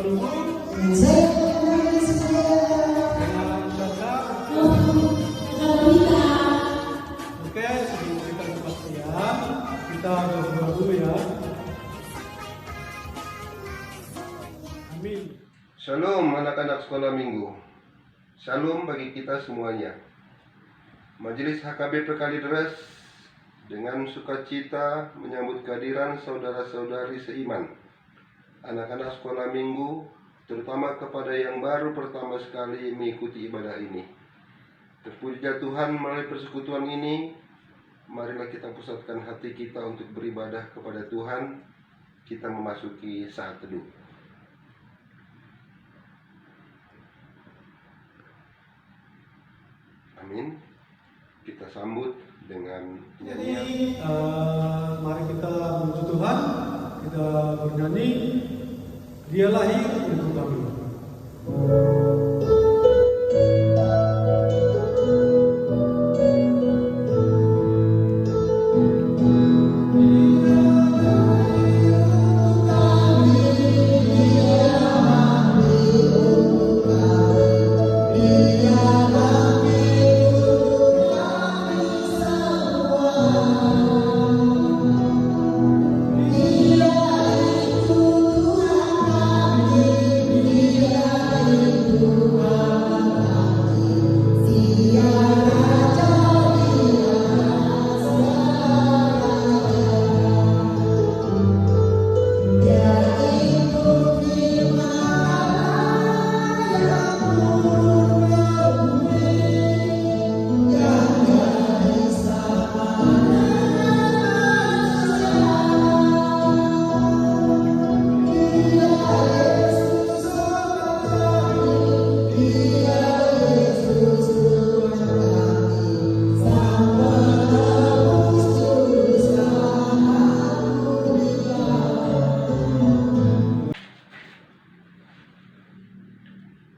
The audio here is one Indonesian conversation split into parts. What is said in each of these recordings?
Minggu Dan saya mengenai sekolah dengan Bapak. Karolina. Oke, sebelum kita kepastian, kita berdoa dulu ya. Amin. Shalom anak-anak sekolah minggu. Shalom bagi kita semuanya. Majelis HKBP Kalideres dengan sukacita menyambut kehadiran saudara-saudari seiman, anak-anak sekolah minggu, terutama kepada yang baru pertama sekali mengikuti ibadah ini. Terpujilah Tuhan melalui persekutuan ini. Marilah kita pusatkan hati kita untuk beribadah kepada Tuhan. Kita memasuki saat teduh. Amin. Kita sambut dengan nyanyian. Mari kita menuju Tuhan. Kita bernyanyi. Dia lahir untuk kami.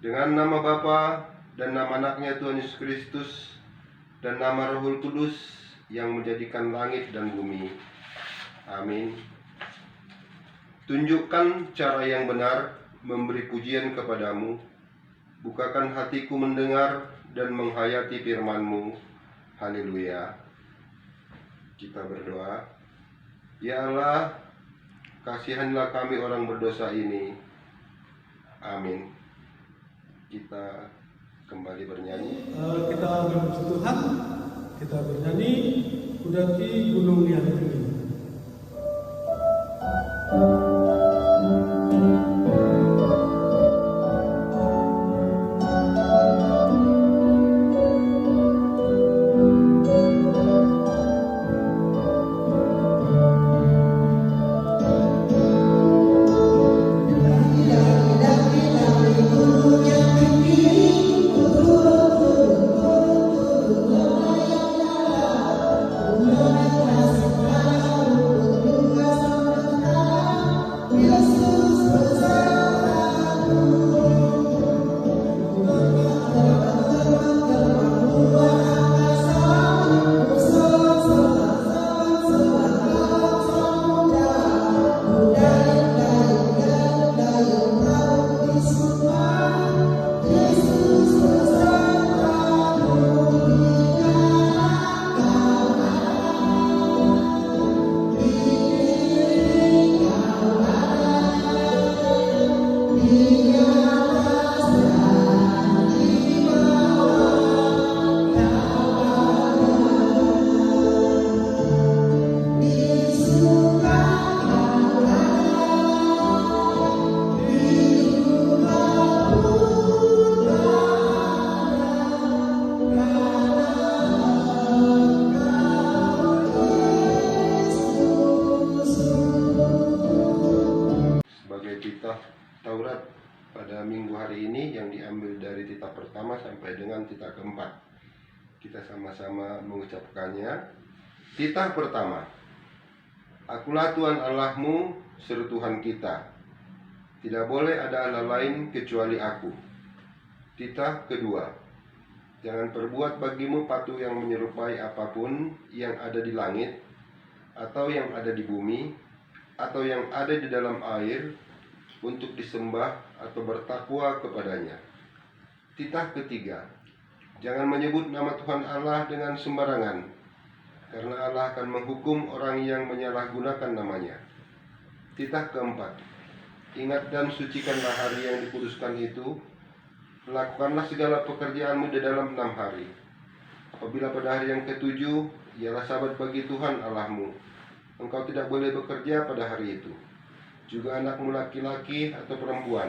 Dengan nama Bapa dan nama anaknya Tuhan Yesus Kristus dan nama Roh Kudus yang menjadikan langit dan bumi. Amin. Tunjukkan cara yang benar memberi pujian kepadamu. Bukakan hatiku mendengar dan menghayati firman-Mu. Haleluya. Kita berdoa. Ya Allah, kasihanlah kami orang berdosa ini. Amin. Kita kembali bernyanyi. Kita menuju Tuhan. Kita bernyanyi. Kudaki gunung yang tinggi. Taurat pada minggu hari ini yang diambil dari titah pertama sampai dengan titah keempat. Kita sama-sama mengucapkannya. Titah pertama. Akulah Tuhan Allahmu, seru Tuhan kita. Tidak boleh ada Allah lain kecuali aku. Titah kedua. Jangan perbuat bagimu patung yang menyerupai apapun yang ada di langit, atau yang ada di bumi, atau yang ada di dalam air, untuk disembah atau bertakwa kepadanya. Titah ketiga, jangan menyebut nama Tuhan Allah dengan sembarangan, karena Allah akan menghukum orang yang menyalahgunakan namanya. Titah keempat, ingat dan sucikanlah hari yang dikuduskan itu, lakukanlah segala pekerjaanmu di dalam 6 hari. Apabila pada hari yang ketujuh, ialah Sabat bagi Tuhan Allahmu, engkau tidak boleh bekerja pada hari itu. Juga anakmu laki-laki atau perempuan,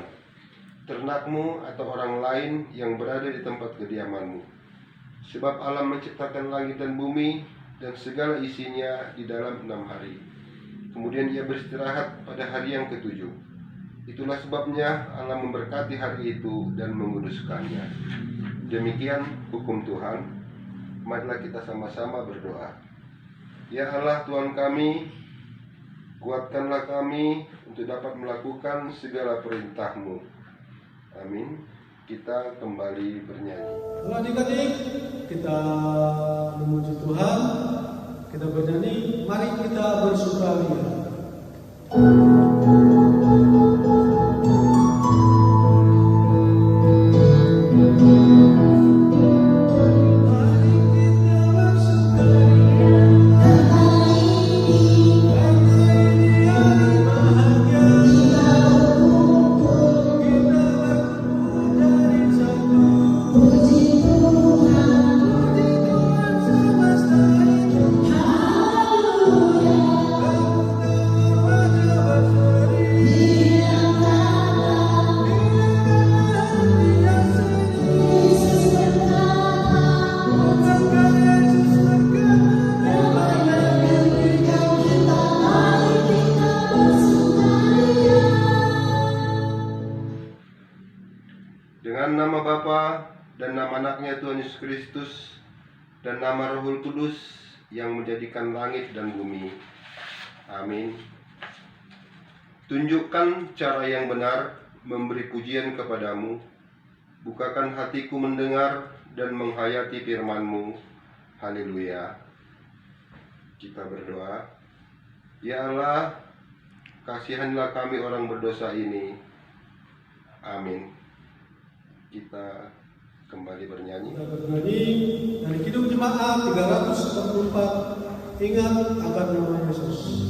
ternakmu atau orang lain yang berada di tempat kediamanmu. Sebab Allah menciptakan langit dan bumi dan segala isinya di dalam 6 hari. Kemudian ia beristirahat pada hari yang ketujuh. Itulah sebabnya Allah memberkati hari itu dan menguduskannya. Demikian hukum Tuhan. Marilah kita sama-sama berdoa. Ya Allah Tuhan kami, kuatkanlah kami untuk dapat melakukan segala perintah-Mu. Amin. Kita kembali bernyanyi. Adik-adik, kita memuji Tuhan, kita bernyanyi, mari kita bersukaria. Dengan nama Bapa dan nama anaknya Tuhan Yesus Kristus dan nama Roh Kudus yang menjadikan langit dan bumi. Amin. Tunjukkan cara yang benar memberi pujian kepadamu. Bukakan hatiku mendengar dan menghayati firman-Mu. Haleluya. Kita berdoa. Ya Allah, kasihanlah kami orang berdosa ini. Amin. Kita kembali bernyanyi. Kita bernyanyi dari Kidung Jemaat 344, ingat akan nama Yesus.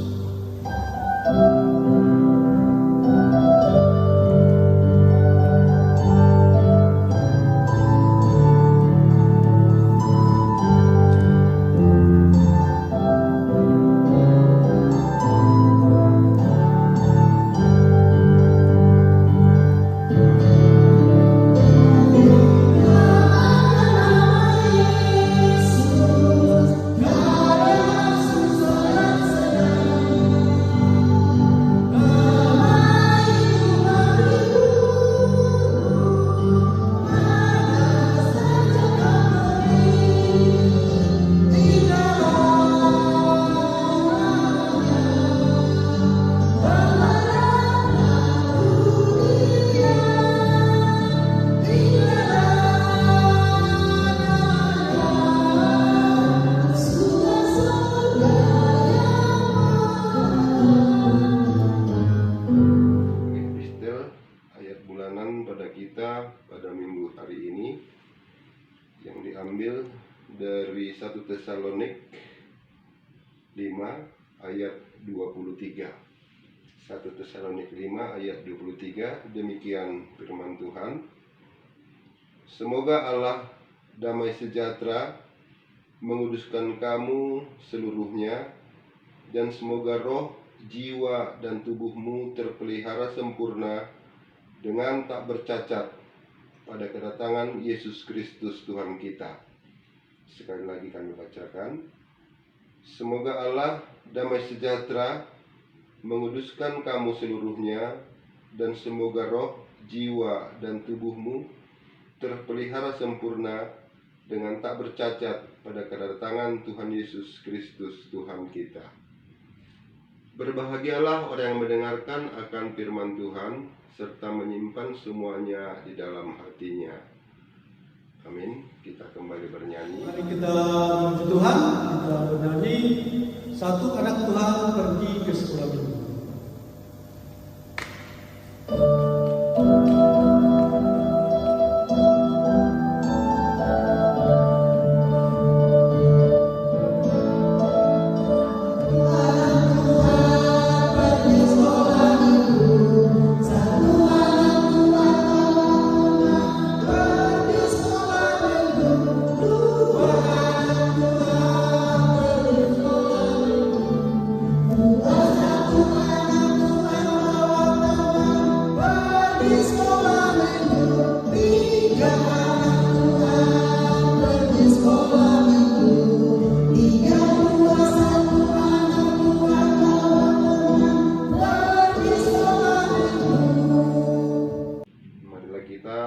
Diambil dari 1 Tesalonik 5 ayat 23. 1 Tesalonik 5 ayat 23, demikian firman Tuhan. Semoga Allah damai sejahtera menguduskan kamu seluruhnya, dan semoga roh, jiwa, dan tubuhmu terpelihara sempurna dengan tak bercacat pada kedatangan Yesus Kristus Tuhan kita. Sekali lagi kami bacakan. Semoga Allah damai sejahtera menguduskan kamu seluruhnya, dan semoga roh, jiwa, dan tubuhmu terpelihara sempurna dengan tak bercacat pada kedatangan Tuhan Yesus Kristus Tuhan kita. Berbahagialah orang yang mendengarkan akan firman Tuhan serta menyimpan semuanya di dalam hatinya. Amin. Kita kembali bernyanyi. Mari kita memuji Tuhan, kita bernyanyi Satu Anak Tuhan Pergi ke Sekolah Minggu.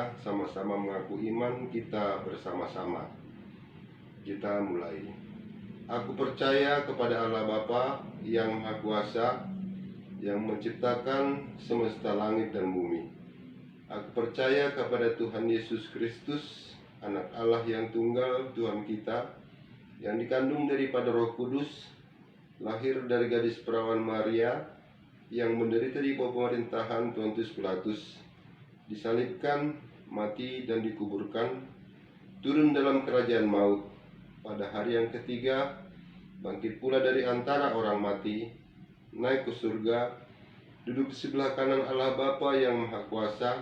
kita sama-sama mengaku iman kita bersama-sama. Kita mulai. Aku percaya kepada Allah Bapa yang Maha Kuasa, yang menciptakan semesta langit dan bumi. Aku percaya kepada Tuhan Yesus Kristus, Anak Allah yang tunggal, Tuhan kita, yang dikandung daripada Roh Kudus, lahir dari gadis perawan Maria, yang menderita di bawah pemerintahan Pontius Pilatus, disalibkan, mati dan dikuburkan, turun dalam kerajaan maut, pada hari yang ketiga bangkit pula dari antara orang mati, naik ke surga, duduk di sebelah kanan Allah Bapa yang Maha Kuasa,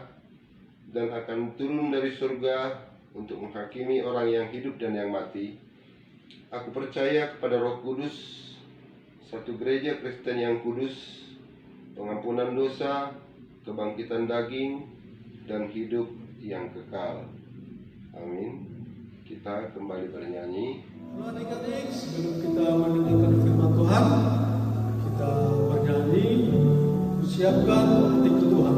dan akan turun dari surga untuk menghakimi orang yang hidup dan yang mati. Aku percaya kepada Roh Kudus, satu gereja Kristen yang kudus, pengampunan dosa, kebangkitan daging, dan hidup yang kekal. Amin. Kita kembali bernyanyi. Halo adik-adik, sebelum kita mendengarkan firman Tuhan, kita bernyanyi, persiapkan hati ke Tuhan.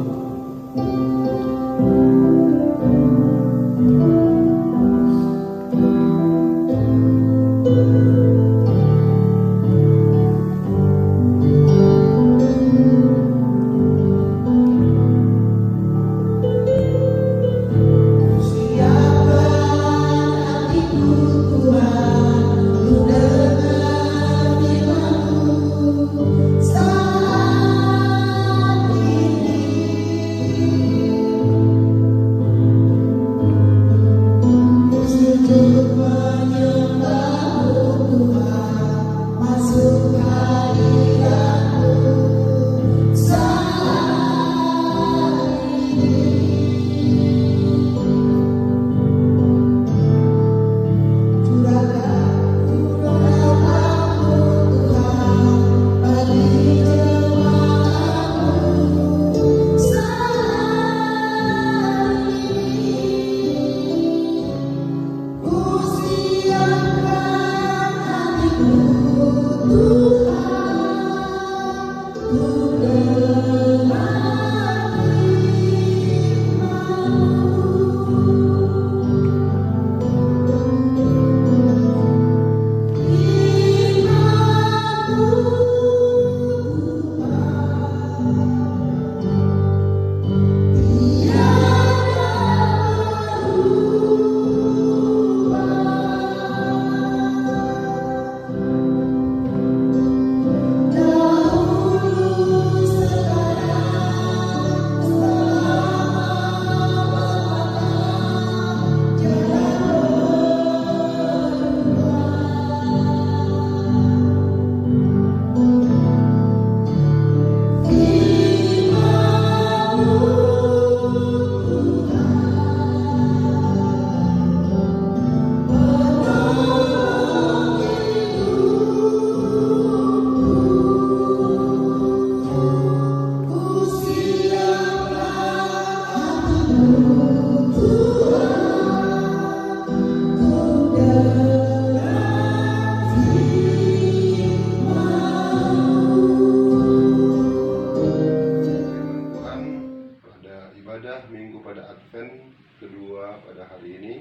kedua pada hari ini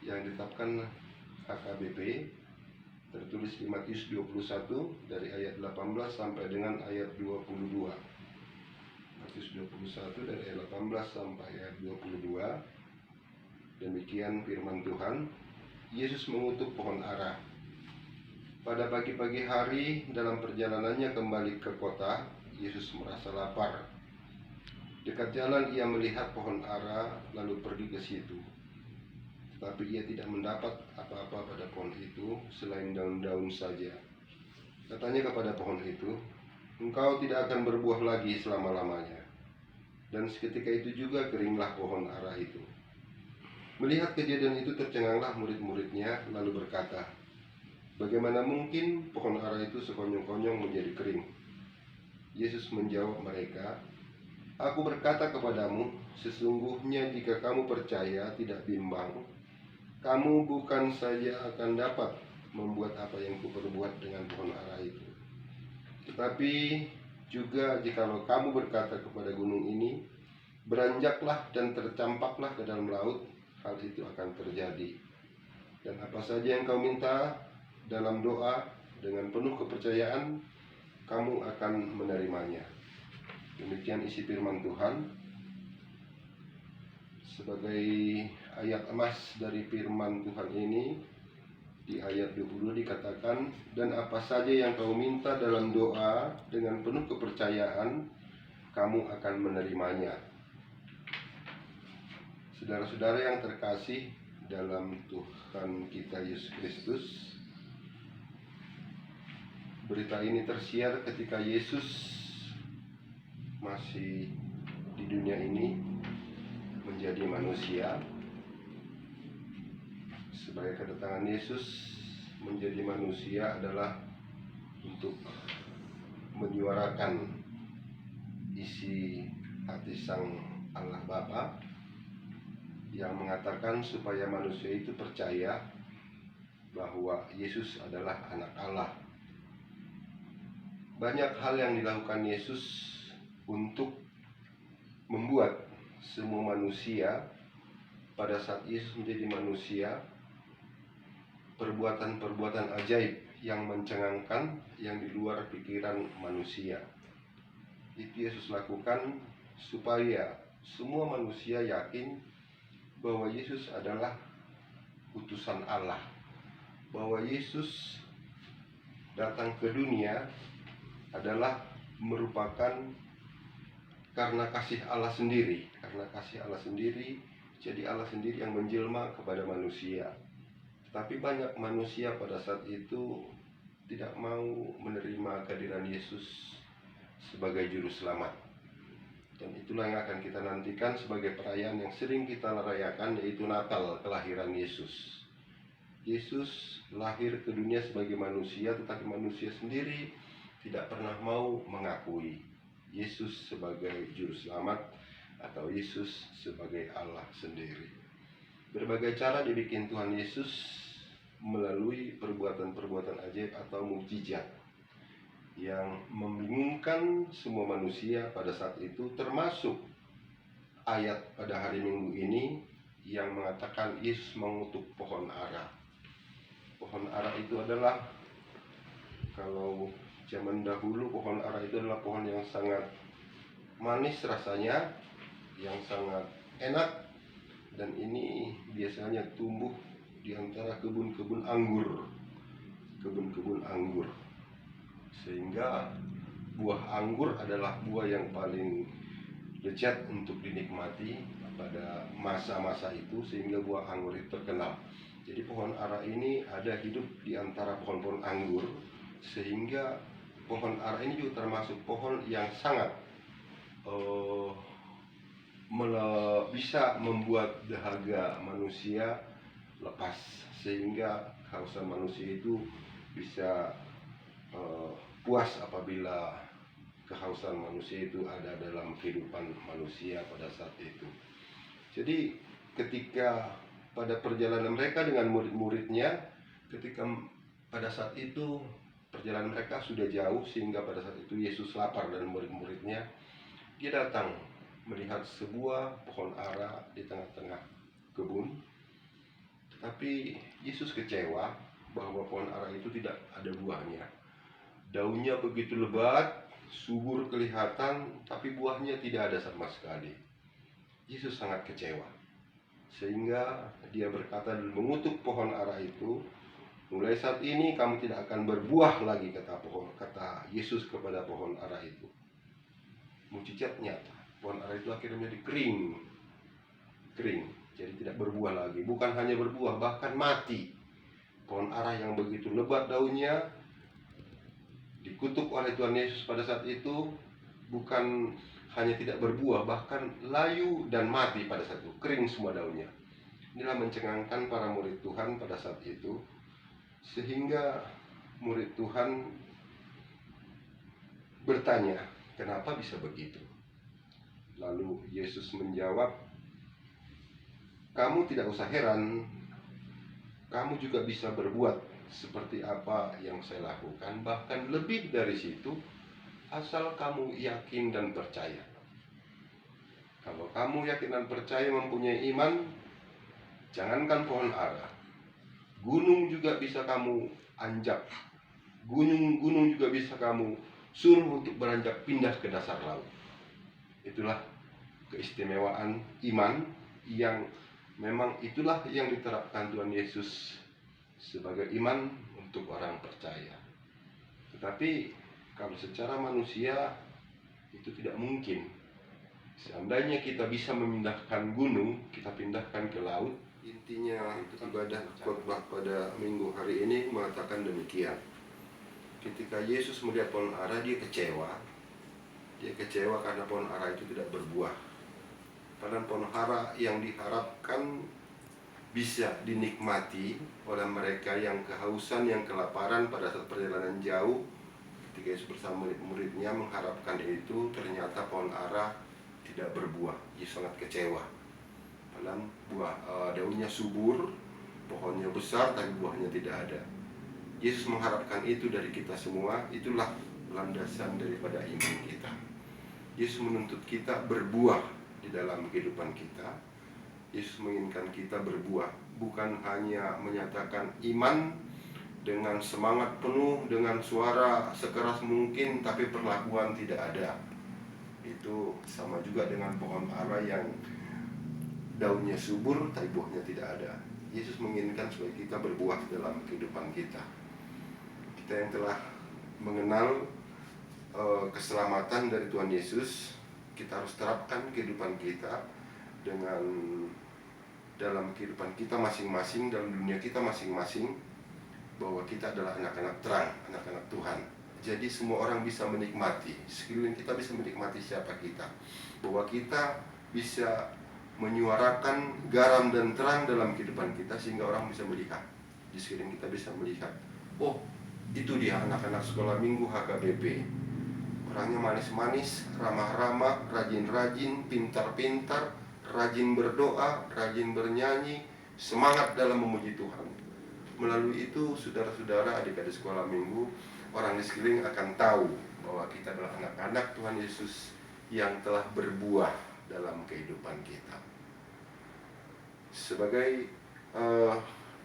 yang ditetapkan HKBP tertulis di Matius 21 dari ayat 18 sampai dengan ayat 22. Matius 21 dari ayat 18 sampai ayat 22. Demikian firman Tuhan. Yesus mengutuk pohon ara. Pada pagi-pagi hari dalam perjalanannya kembali ke kota, Yesus merasa lapar. Dekat jalan ia melihat pohon ara lalu pergi ke situ. Tetapi ia tidak mendapat apa-apa pada pohon itu selain daun-daun saja. Katanya kepada pohon itu, "Engkau tidak akan berbuah lagi selama-lamanya." Dan seketika itu juga keringlah pohon ara itu. Melihat kejadian itu tercenganglah murid-muridnya lalu berkata, "Bagaimana mungkin pohon ara itu sekonyong-konyong menjadi kering?" Yesus menjawab mereka, "Aku berkata kepadamu, sesungguhnya jika kamu percaya tidak bimbang, kamu bukan saja akan dapat membuat apa yang kuperbuat dengan pohon ara itu, tetapi juga jikalau kamu berkata kepada gunung ini, beranjaklah dan tercampaklah ke dalam laut, hal itu akan terjadi. Dan apa saja yang kau minta dalam doa dengan penuh kepercayaan, kamu akan menerimanya. Demikian isi firman Tuhan. Sebagai ayat emas dari firman Tuhan ini, di ayat 20 dikatakan, dan apa saja yang kau minta dalam doa dengan penuh kepercayaan, kamu akan menerimanya. Saudara-saudara yang terkasih dalam Tuhan kita Yesus Kristus, berita ini tersiar ketika Yesus masih di dunia ini menjadi manusia. Sebagai kedatangan Yesus menjadi manusia adalah untuk menyuarakan isi hati Sang Allah Bapa yang mengatakan supaya manusia itu percaya bahwa Yesus adalah anak Allah. Banyak hal yang dilakukan Yesus untuk membuat semua manusia pada saat Yesus menjadi manusia, perbuatan-perbuatan ajaib yang mencengangkan, yang di luar pikiran manusia. Itu Yesus lakukan supaya semua manusia yakin bahwa Yesus adalah utusan Allah, bahwa Yesus datang ke dunia adalah merupakan karena kasih Allah sendiri. Karena kasih Allah sendiri, jadi Allah sendiri yang menjelma kepada manusia. Tetapi banyak manusia pada saat itu tidak mau menerima kehadiran Yesus sebagai juru selamat. Dan itulah yang akan kita nantikan sebagai perayaan yang sering kita rayakan, yaitu Natal, kelahiran Yesus. Yesus lahir ke dunia sebagai manusia, tetapi manusia sendiri tidak pernah mau mengakui Yesus sebagai juru selamat atau Yesus sebagai Allah sendiri. Berbagai cara dibikin Tuhan Yesus melalui perbuatan-perbuatan ajaib atau mukjizat yang membingungkan semua manusia pada saat itu, termasuk ayat pada hari Minggu ini yang mengatakan Yesus mengutuk pohon ara. Pohon ara itu adalah, kalau zaman dahulu, pohon ara itu adalah pohon yang sangat manis rasanya, yang sangat enak, dan ini biasanya tumbuh di antara kebun-kebun anggur. Kebun-kebun anggur. Sehingga buah anggur adalah buah yang paling lezat untuk dinikmati pada masa-masa itu, sehingga buah anggur itu terkenal. Jadi pohon ara ini ada hidup di antara pohon-pohon anggur, sehingga pohon ara ini juga termasuk pohon yang sangat bisa membuat dahaga manusia lepas, sehingga kehausan manusia itu bisa puas apabila kehausan manusia itu ada dalam kehidupan manusia pada saat itu. Jadi ketika pada perjalanan mereka dengan murid-muridnya, ketika pada saat itu perjalanan mereka sudah jauh, sehingga pada saat itu Yesus lapar dan murid-muridnya, dia datang melihat sebuah pohon ara di tengah-tengah kebun. Tetapi Yesus kecewa bahwa pohon ara itu tidak ada buahnya. Daunnya begitu lebat, subur kelihatan, tapi buahnya tidak ada sama sekali. Yesus sangat kecewa, sehingga dia berkata dan mengutuk pohon ara itu, mulai saat ini kamu tidak akan berbuah lagi, kata Yesus kepada pohon ara itu. Mukjizat nyata, pohon ara itu akhirnya menjadi kering, jadi tidak berbuah lagi. Bukan hanya berbuah, bahkan mati. Pohon ara yang begitu lebat daunnya dikutuk oleh Tuhan Yesus pada saat itu, bukan hanya tidak berbuah, bahkan layu dan mati pada saat itu, kering semua daunnya. Inilah mencengangkan para murid Tuhan pada saat itu, sehingga murid Tuhan bertanya, kenapa bisa begitu? Lalu Yesus menjawab, kamu tidak usah heran, kamu juga bisa berbuat seperti apa yang saya lakukan, bahkan lebih dari situ, asal kamu yakin dan percaya. Kalau kamu yakin dan percaya mempunyai iman, jangankan pohon ara, gunung juga bisa kamu anjak. Gunung-gunung juga bisa kamu suruh untuk beranjak pindah ke dasar laut. Itulah keistimewaan iman yang memang itulah yang diterapkan Tuhan Yesus sebagai iman untuk orang percaya. Tetapi kalau secara manusia itu tidak mungkin. Seandainya kita bisa memindahkan gunung, kita pindahkan ke laut. Intinya ibadah khotbah pada minggu hari ini mengatakan demikian. Ketika Yesus melihat pohon ara, dia kecewa. Dia kecewa karena pohon ara itu tidak berbuah. Padahal pohon ara yang diharapkan bisa dinikmati oleh mereka yang kehausan, yang kelaparan pada saat perjalanan jauh. Ketika Yesus bersama murid-muridnya mengharapkan itu, ternyata pohon ara tidak berbuah. Yesus sangat kecewa. Padahal daunnya subur, pohonnya besar, tapi buahnya tidak ada. Yesus mengharapkan itu dari kita semua. Itulah landasan daripada iman kita. Yesus menuntut kita berbuah di dalam kehidupan kita. Yesus menginginkan kita berbuah, bukan hanya menyatakan iman dengan semangat penuh, dengan suara sekeras mungkin, tapi perlakuan tidak ada. Itu sama juga dengan pohon ara yang daunnya subur, tapi buahnya tidak ada. Yesus menginginkan supaya kita berbuah dalam kehidupan kita. Kita yang telah mengenal keselamatan dari Tuhan Yesus, kita harus terapkan kehidupan kita dengan dalam kehidupan kita masing-masing, dalam dunia kita masing-masing, bahwa kita adalah anak-anak terang, anak-anak Tuhan. Jadi semua orang bisa menikmati, sekeliling kita bisa menikmati siapa kita, bahwa kita bisa menyuarakan garam dan terang dalam kehidupan kita, sehingga orang bisa melihat, di sekeliling kita bisa melihat, oh, itu dia anak-anak sekolah minggu HKBP. Orangnya manis-manis, ramah-ramah, rajin-rajin, pintar-pintar, rajin berdoa, rajin bernyanyi, semangat dalam memuji Tuhan. Melalui itu, saudara-saudara, adik-adik sekolah minggu, orang di sekeliling akan tahu bahwa kita adalah anak-anak Tuhan Yesus yang telah berbuah dalam kehidupan kita. Sebagai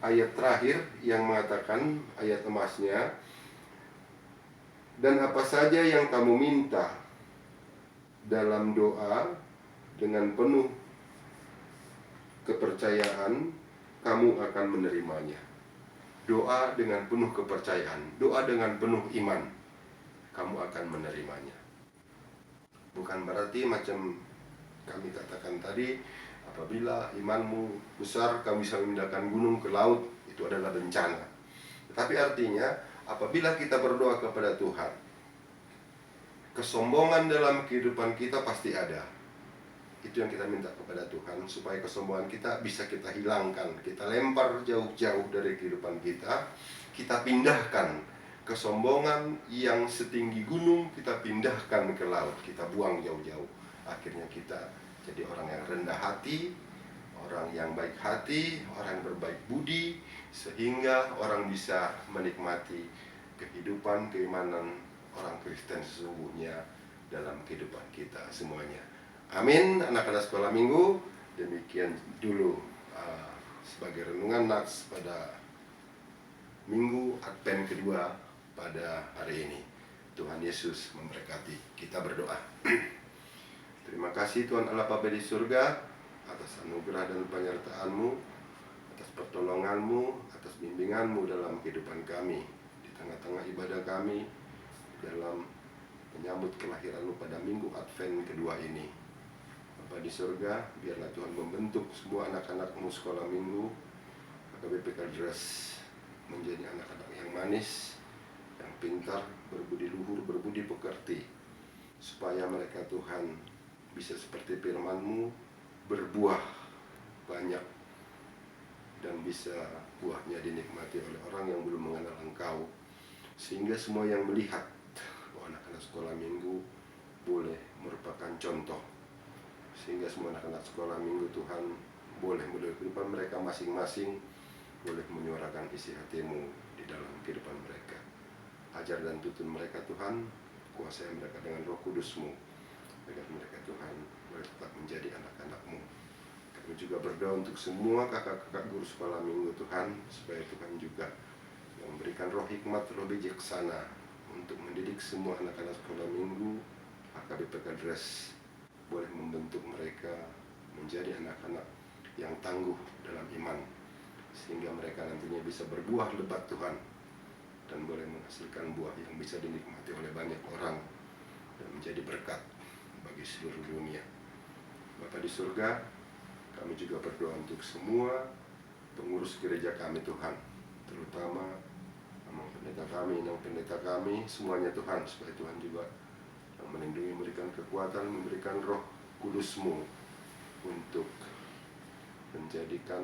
ayat terakhir yang mengatakan, ayat emasnya, dan apa saja yang kamu minta dalam doa dengan penuh kepercayaan, kamu akan menerimanya. Doa dengan penuh kepercayaan, doa dengan penuh iman, kamu akan menerimanya. Bukan berarti macam kami katakan tadi, apabila imanmu besar, kamu bisa memindahkan gunung ke laut, itu adalah bencana. Tetapi artinya, apabila kita berdoa kepada Tuhan, kesombongan dalam kehidupan kita pasti ada. Itu yang kita minta kepada Tuhan, supaya kesombongan kita bisa kita hilangkan. Kita lempar jauh-jauh dari kehidupan kita. Kita pindahkan kesombongan yang setinggi gunung, kita pindahkan ke laut. Kita buang jauh-jauh. Akhirnya kita jadi orang yang rendah hati, orang yang baik hati, orang yang berbaik budi, sehingga orang bisa menikmati kehidupan, keimanan orang Kristen sesungguhnya dalam kehidupan kita semuanya. Amin, anak-anak sekolah minggu. Demikian dulu sebagai renungan nats pada minggu Advent kedua pada hari ini. Tuhan Yesus memberkati. Kita berdoa. Terima kasih Tuhan Allah Bapa di surga, atas anugerah dan penyertaan-Mu, atas pertolongan-Mu, atas bimbingan-Mu dalam kehidupan kami, di tengah-tengah ibadah kami, dalam menyambut kelahiran-Mu pada minggu Advent kedua ini. Bapa di surga, biarlah Tuhan membentuk semua anak-anak-Mu sekolah minggu HKBP Kalideres menjadi anak-anak yang manis, yang pintar, berbudi luhur, berbudi pekerti, supaya mereka Tuhan bisa seperti firman-Mu, berbuah banyak dan bisa buahnya dinikmati oleh orang yang belum mengenal Engkau, sehingga semua yang melihat bahwa anak-anak sekolah minggu boleh merupakan contoh, sehingga semua anak-anak sekolah minggu Tuhan boleh melalui kehidupan mereka masing-masing, boleh menyuarakan isi hati-Mu di dalam kehidupan mereka. Ajar dan tuntun mereka Tuhan, kuasai mereka dengan Roh Kudus-Mu, agar mereka Tuhan boleh tetap menjadi anak-anak-Mu. Kami juga berdoa untuk semua kakak-kakak guru sekolah minggu Tuhan, supaya Tuhan juga memberikan roh hikmat, roh bijaksana untuk mendidik semua anak-anak sekolah minggu HKBP Kadres, boleh membentuk mereka menjadi anak-anak yang tangguh dalam iman, sehingga mereka nantinya bisa berbuah lebat Tuhan, dan boleh menghasilkan buah yang bisa dinikmati oleh banyak orang dan menjadi berkat bagi seluruh dunia. Bapa di surga, kami juga berdoa untuk semua pengurus gereja kami Tuhan, terutama pendeta kami, semuanya Tuhan, supaya Tuhan juga yang melindungi, memberikan kekuatan, memberikan roh kudus-Mu untuk menjadikan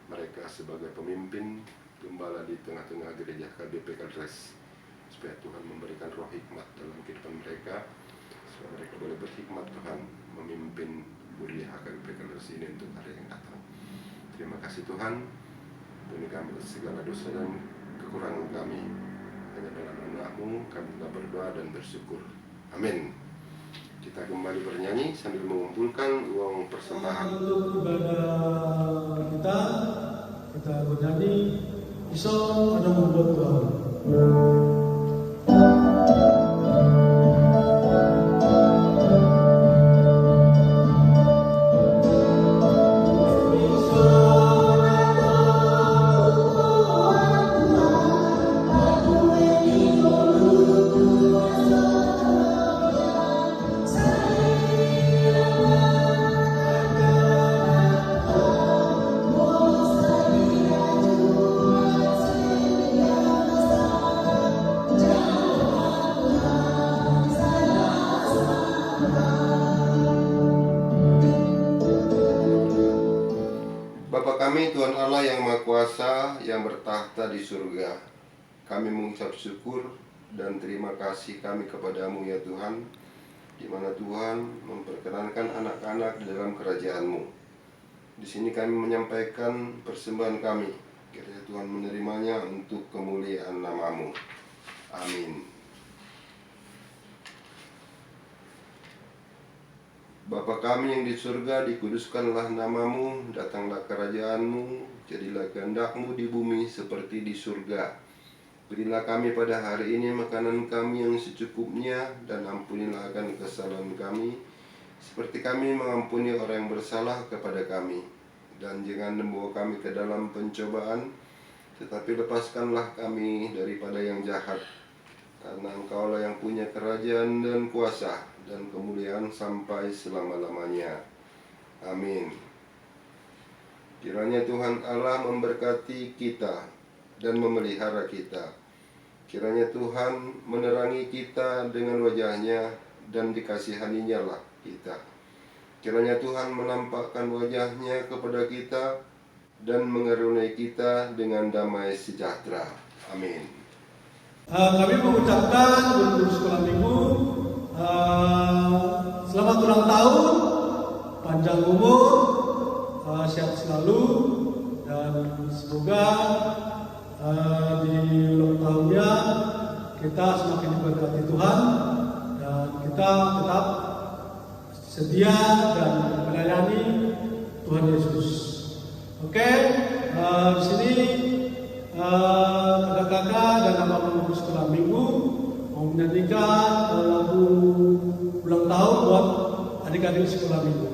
mereka sebagai pemimpin gembala di tengah-tengah gereja HKBP Kadres, supaya Tuhan memberikan roh hikmat dalam kehidupan mereka, supaya mereka boleh berhikmat Tuhan memimpin kuliah HKBP Kadres ini untuk hari yang datang. Terima kasih Tuhan, ampuni kami segala dosa dan kekurangan kami. Hanya dalam nama-Mu kami telah berdoa dan bersyukur. Amin. Kita kembali bernyanyi sambil mengumpulkan uang persembahan. Untuk ibadah kita bernyanyi Iso ada membuat Tuhan. Bapa kami, Tuhan Allah yang Maha Kuasa, yang bertahta di surga, kami mengucap syukur dan terima kasih kami kepadamu ya Tuhan, di mana Tuhan memperkenankan anak-anak di dalam kerajaan-Mu. Di sini kami menyampaikan persembahan kami, kiranya Tuhan menerimanya untuk kemuliaan nama-Mu. Amin. Bapa kami yang di surga, dikuduskanlah nama-Mu, datanglah kerajaan-Mu, jadilah kehendak-Mu di bumi seperti di surga. Berilah kami pada hari ini makanan kami yang secukupnya, dan ampunilah akan kesalahan kami, seperti kami mengampuni orang yang bersalah kepada kami. Dan jangan membawa kami ke dalam pencobaan, tetapi lepaskanlah kami daripada yang jahat. Karena Engkaulah yang punya kerajaan dan kuasa dan kemuliaan sampai selama-lamanya. Amin. Kiranya Tuhan Allah memberkati kita dan memelihara kita. Kiranya Tuhan menerangi kita dengan wajah-Nya dan dikasihani-Nya lah kita. Kiranya Tuhan menampakkan wajah-Nya kepada kita dan mengaruniai kita dengan damai sejahtera. Amin. Kami mengucapkan guru sekolah minggu selamat ulang tahun, panjang umur, sehat selalu, dan semoga di ulang tahunnya kita semakin diberkati Tuhan dan kita tetap sedia dan melayani Tuhan Yesus. Oke, di sini kakak-kakak dan abang-abang sekolah minggu mau menyanyikan lagu ulang tahun buat adik-adik sekolah minggu.